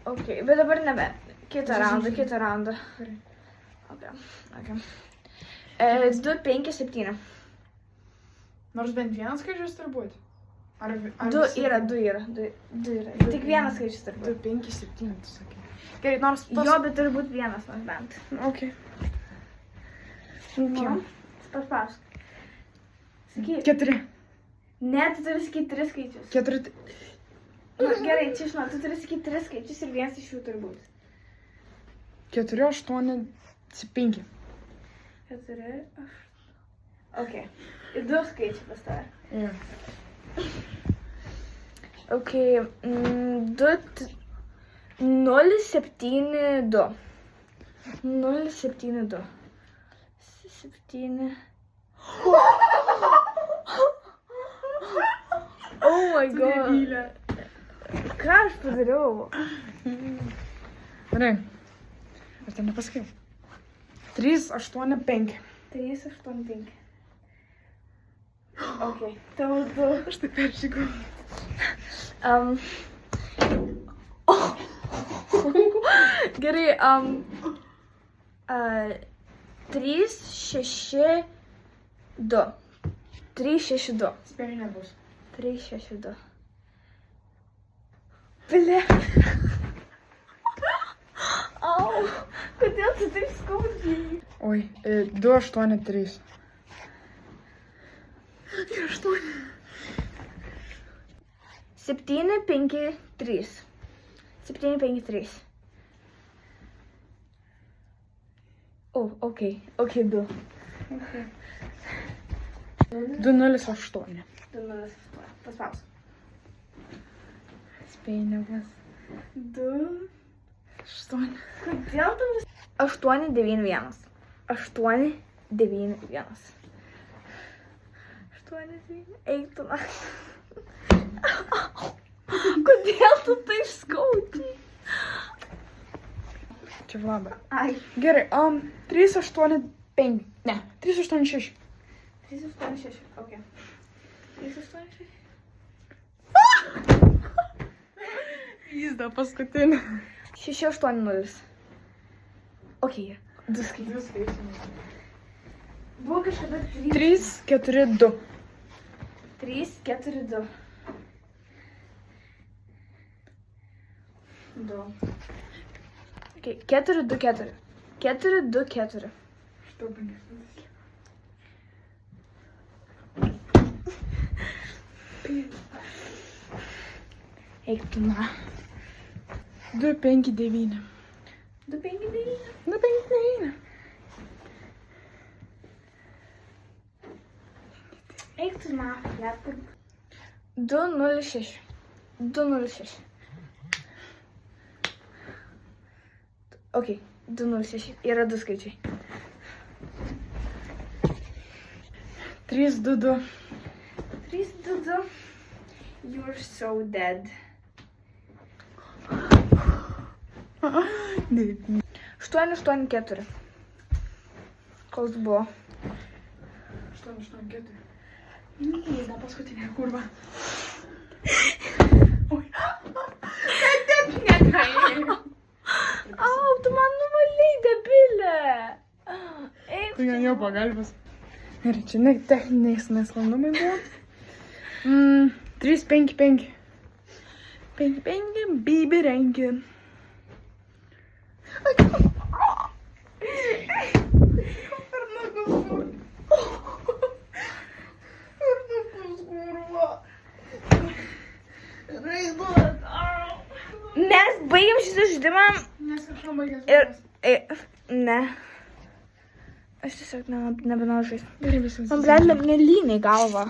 Ok, bet dabar nebe. Kitą raundą. Ok. 2, 5, 7. Nors bent vienas skaičius turbūt. Ar 2 yra. Tik vienas skaičius turi 2, būti. 5, 7, tu sakai. Gerai, nors Jo, bet turi būti vienas nors bent. Ok. Ok. Paspausk. Sakyk. 4. Ne, tu turi sakyti 3 skaičius. 4. Gerai, čia žinau, tu turi sakyti 3 skaičius ir vienas iš jų turi būti. 4, 8, 5. 4, 8. Ok. Ir 2 skaičiai pas tave. Jo. Ok. 0, 7, 2. 0, 7, 2. 7. Oh my god. Ką aš padariau? Gerai. Ar ten nepasakiau? 3, 8, 5. 3, 8, 5. Ok. Tau 2. Aš tai peršykau. Gerai, 3, 6, 2. 3, 6, 2. Spėjau nebus. 3, 6, 2. Ble. Au, kodėl tu taip skaudžiai? Oi, 2, 8, 3. Ir 8. 7, 5, 3. 7, 5, 3. O, ok, 2. 2, 0, 8. 2, 0, paspausk. Spėjau nebus. 2. 8. Kodėl tu vis... 8, 9, 1. 8, 9, 1. 8, 9... Eik tu na. Kodėl tu tai skaudžiai? Čia vlaba. Ai. Gerai, 3, 8, 5. Ne, 3, 8, 6. 3, 8, 6. Ok. 3, 8, 6. Jis da paskutinį. 6, 8, 0. Ok, 2 skaičiai. Buvo kažkada 3. 3, 4, 2. 3, 4, 2. 2. Ok, 4, 2, 4. 4, 2, 4. Что бы не Eik tu na. 2, 5, 9. 2, 5, 9. 2, 5, 9. Eik tu na. 2, 0, 6. 2, 0, 6. Ok, 2, 0, 6. Yra 2 skaičiai. 3, 2, 2. 3, 2, 2. You're so dead. 9. 8, 8, 4. Koks buvo? 8, 8, 4. Jis da paskutinė kurva. Oi. Au, tu man nuvalei, debilė. Eik Tu jo pagalbės. Ir čia ne techniniais nesklandumai buvo. 3, 5, 5. 5, 5, baby rengi. Mes baigiam šitą žaidimą Nes aš nebaigęs. ir... Ne. Aš tiesiog nebenoriu žaisti. Gerai viskas. Man blėdė mėlynė į galvą.